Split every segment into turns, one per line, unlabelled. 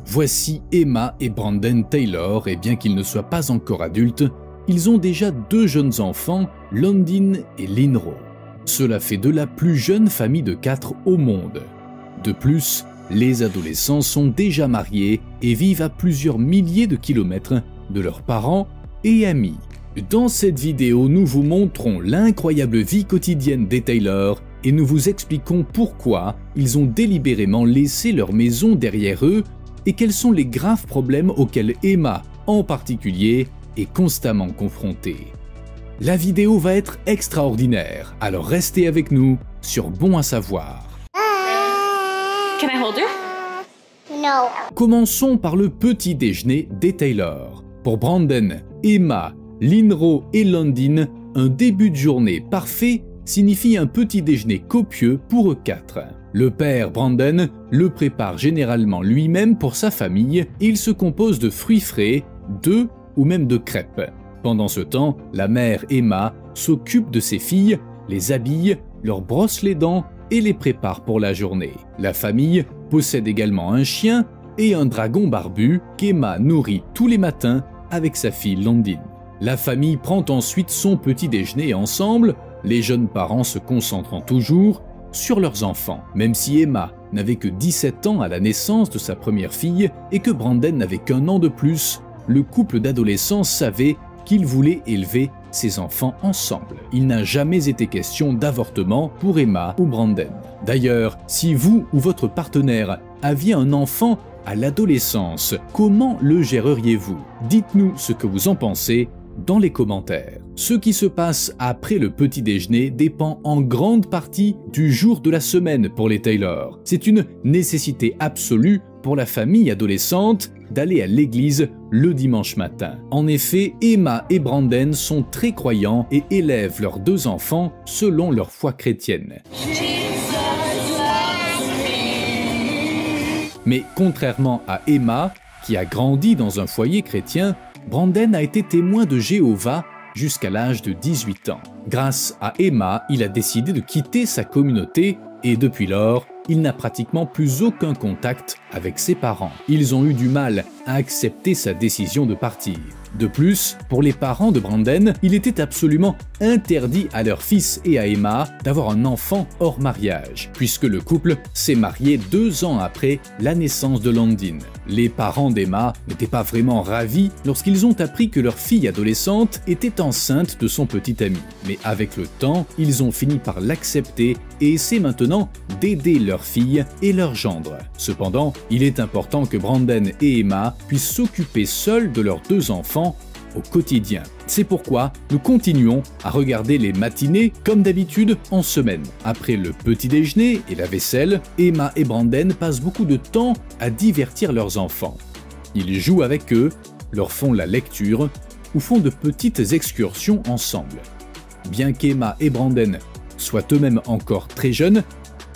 Voici Emma et Brandon Taylor, et bien qu'ils ne soient pas encore adultes, ils ont déjà 2 jeunes enfants, Londyn et Linro. Cela fait de la plus jeune famille de 4 au monde. De plus, les adolescents sont déjà mariés et vivent à plusieurs milliers de kilomètres de leurs parents et amis. Dans cette vidéo, nous vous montrons l'incroyable vie quotidienne des Taylor et nous vous expliquons pourquoi ils ont délibérément laissé leur maison derrière eux et quels sont les graves problèmes auxquels Emma, en particulier, est constamment confrontée. La vidéo va être extraordinaire, alors restez avec nous sur Bon à savoir.
Can I hold her?
No.
Commençons par le petit déjeuner des Taylor. Pour Brandon, Emma, Linro et Londyn, un début de journée parfait signifie un petit déjeuner copieux pour eux 4. Le père Brandon le prépare généralement lui-même pour sa famille et il se compose de fruits frais, d'œufs ou même de crêpes. Pendant ce temps, la mère Emma s'occupe de ses filles, les habille, leur brosse les dents et les prépare pour la journée. La famille possède également un chien et un dragon barbu qu'Emma nourrit tous les matins avec sa fille Londyn. La famille prend ensuite son petit déjeuner ensemble, les jeunes parents se concentrant toujours sur leurs enfants. Même si Emma n'avait que 17 ans à la naissance de sa première fille et que Brandon n'avait qu'1 an de plus, le couple d'adolescents savait qu'ils voulaient élever ses enfants ensemble. Il n'a jamais été question d'avortement pour Emma ou Brandon. D'ailleurs, si vous ou votre partenaire aviez un enfant à l'adolescence, comment le géreriez-vous? Dites-nous ce que vous en pensez dans les commentaires. Ce qui se passe après le petit déjeuner dépend en grande partie du jour de la semaine pour les Taylor. C'est une nécessité absolue pour la famille adolescente d'aller à l'église le dimanche matin. En effet, Emma et Brandon sont très croyants et élèvent leurs 2 enfants selon leur foi chrétienne. Mais contrairement à Emma, qui a grandi dans un foyer chrétien, Brandon a été témoin de Jéhovah jusqu'à l'âge de 18 ans. Grâce à Emma, il a décidé de quitter sa communauté et depuis lors, il n'a pratiquement plus aucun contact avec ses parents. Ils ont eu du mal à accepter sa décision de partir. De plus, pour les parents de Brandon, il était absolument interdit à leur fils et à Emma d'avoir un enfant hors mariage, puisque le couple s'est marié 2 ans après la naissance de Londyn. Les parents d'Emma n'étaient pas vraiment ravis lorsqu'ils ont appris que leur fille adolescente était enceinte de son petit ami. Mais avec le temps, ils ont fini par l'accepter et essaient maintenant d'aider leur fille et leur gendre. Cependant, il est important que Brandon et Emma puissent s'occuper seuls de leurs 2 enfants au quotidien. C'est pourquoi nous continuons à regarder les matinées comme d'habitude en semaine. Après le petit déjeuner et la vaisselle, Emma et Brandon passent beaucoup de temps à divertir leurs enfants. Ils jouent avec eux, leur font la lecture ou font de petites excursions ensemble. Bien qu'Emma et Brandon soient eux-mêmes encore très jeunes,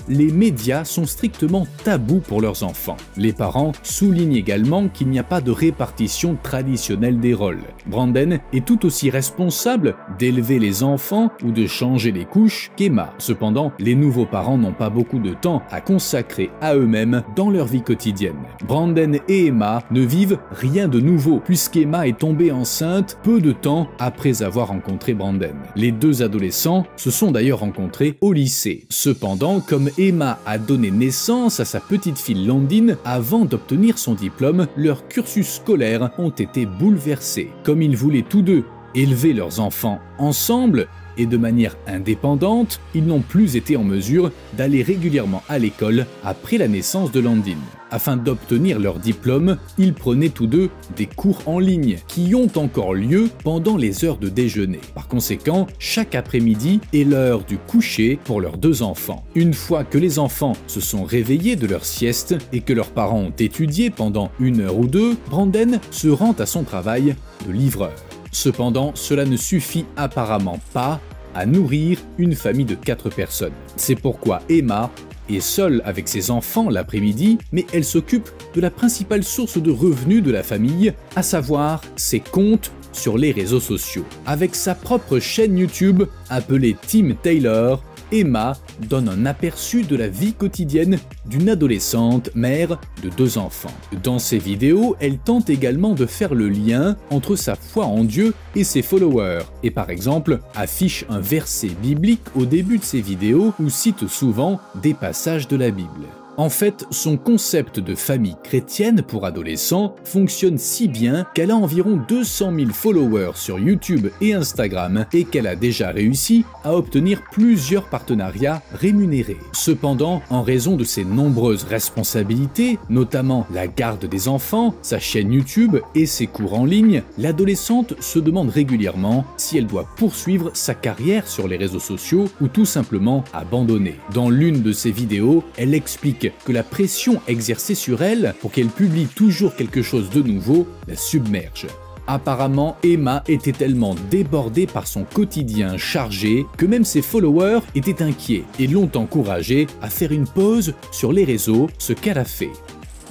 les médias sont strictement tabous pour leurs enfants. Les parents soulignent également qu'il n'y a pas de répartition traditionnelle des rôles. Brandon est tout aussi responsable d'élever les enfants ou de changer les couches qu'Emma. Cependant, les nouveaux parents n'ont pas beaucoup de temps à consacrer à eux-mêmes dans leur vie quotidienne. Brandon et Emma ne vivent rien de nouveau puisqu'Emma est tombée enceinte peu de temps après avoir rencontré Brandon. Les 2 adolescents se sont d'ailleurs rencontrés au lycée. Cependant, comme Emma a donné naissance à sa petite fille Londyn avant d'obtenir son diplôme, leurs cursus scolaires ont été bouleversés. Comme ils voulaient tous 2 élever leurs enfants ensemble et de manière indépendante, ils n'ont plus été en mesure d'aller régulièrement à l'école après la naissance de Londyn. Afin d'obtenir leur diplôme, ils prenaient tous 2 des cours en ligne qui ont encore lieu pendant les heures de déjeuner. Par conséquent, chaque après-midi est l'heure du coucher pour leurs 2 enfants. Une fois que les enfants se sont réveillés de leur sieste et que leurs parents ont étudié pendant 1 heure ou 2, Brandon se rend à son travail de livreur. Cependant, cela ne suffit apparemment pas à nourrir une famille de 4 personnes. C'est pourquoi Emma est seule avec ses enfants l'après-midi, mais elle s'occupe de la principale source de revenus de la famille, à savoir ses comptes sur les réseaux sociaux. Avec sa propre chaîne YouTube appelée Team Taylor, Emma donne un aperçu de la vie quotidienne d'une adolescente mère de 2 enfants. Dans ses vidéos, elle tente également de faire le lien entre sa foi en Dieu et ses followers, et par exemple affiche un verset biblique au début de ses vidéos ou cite souvent des passages de la Bible. En fait, son concept de famille chrétienne pour adolescents fonctionne si bien qu'elle a environ 200 000 followers sur YouTube et Instagram et qu'elle a déjà réussi à obtenir plusieurs partenariats rémunérés. Cependant, en raison de ses nombreuses responsabilités, notamment la garde des enfants, sa chaîne YouTube et ses cours en ligne, l'adolescente se demande régulièrement si elle doit poursuivre sa carrière sur les réseaux sociaux ou tout simplement abandonner. Dans l'une de ses vidéos, elle explique que la pression exercée sur elle pour qu'elle publie toujours quelque chose de nouveau la submerge. Apparemment, Emma était tellement débordée par son quotidien chargé que même ses followers étaient inquiets et l'ont encouragée à faire une pause sur les réseaux, ce qu'elle a fait.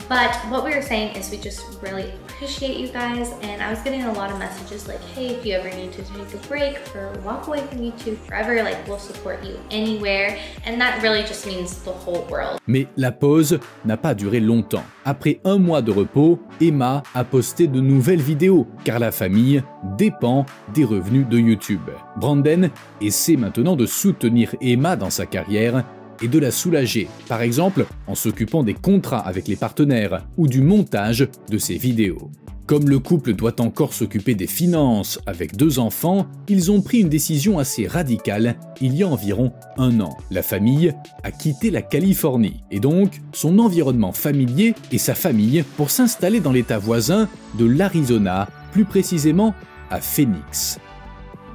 But what we were saying is we just really appreciate you guys, and I was getting a lot of messages like, hey, if you ever need to take a break or walk away from YouTube forever, like we'll support you anywhere, and that really just means the whole world.
Mais la pause n'a pas duré longtemps. Après 1 mois de repos, Emma a posté de nouvelles vidéos, car la famille dépend des revenus de YouTube. Brandon essaie maintenant de soutenir Emma dans sa carrière et de la soulager, par exemple en s'occupant des contrats avec les partenaires ou du montage de ses vidéos. Comme le couple doit encore s'occuper des finances avec 2 enfants, ils ont pris une décision assez radicale il y a environ 1 an. La famille a quitté la Californie et donc son environnement familier et sa famille pour s'installer dans l'état voisin de l'Arizona, plus précisément à Phoenix.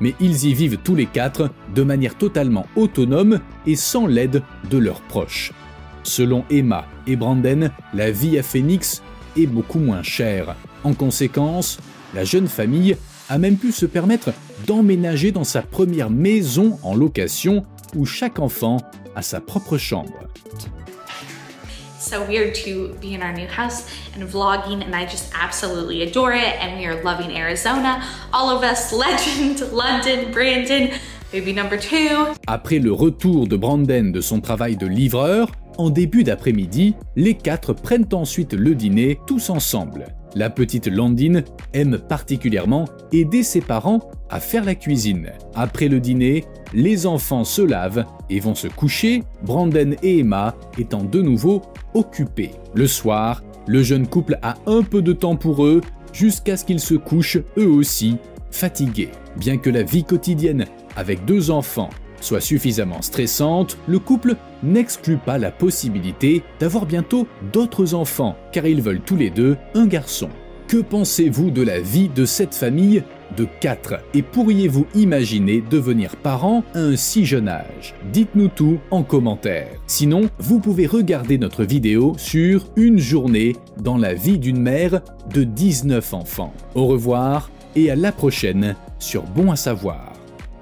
Mais ils y vivent tous les 4 de manière totalement autonome et sans l'aide de leurs proches. Selon Emma et Brandon, la vie à Phoenix est beaucoup moins chère. En conséquence, la jeune famille a même pu se permettre d'emménager dans sa première maison en location où chaque enfant a sa propre chambre.
So weird to be in our new house and vlogging, and I just absolutely adore it, and we are loving Arizona. All of us, Legend, London, Brandon, baby number 2.
Après le retour de Brandon de son travail de livreur, en début d'après-midi, les 4 prennent ensuite le dîner tous ensemble. La petite Landine aime particulièrement aider ses parents à faire la cuisine. Après le dîner, les enfants se lavent et vont se coucher, Brandon et Emma étant de nouveau occupés. Le soir, le jeune couple a un peu de temps pour eux jusqu'à ce qu'ils se couchent eux aussi fatigués. Bien que la vie quotidienne avec 2 enfants soit suffisamment stressante, le couple n'exclut pas la possibilité d'avoir bientôt d'autres enfants, car ils veulent tous les 2 un garçon. Que pensez-vous de la vie de cette famille de 4 et pourriez-vous imaginer devenir parent à un si jeune âge? Dites-nous tout en commentaire. Sinon, vous pouvez regarder notre vidéo sur une journée dans la vie d'une mère de 19 enfants. Au revoir et à la prochaine sur Bon à savoir.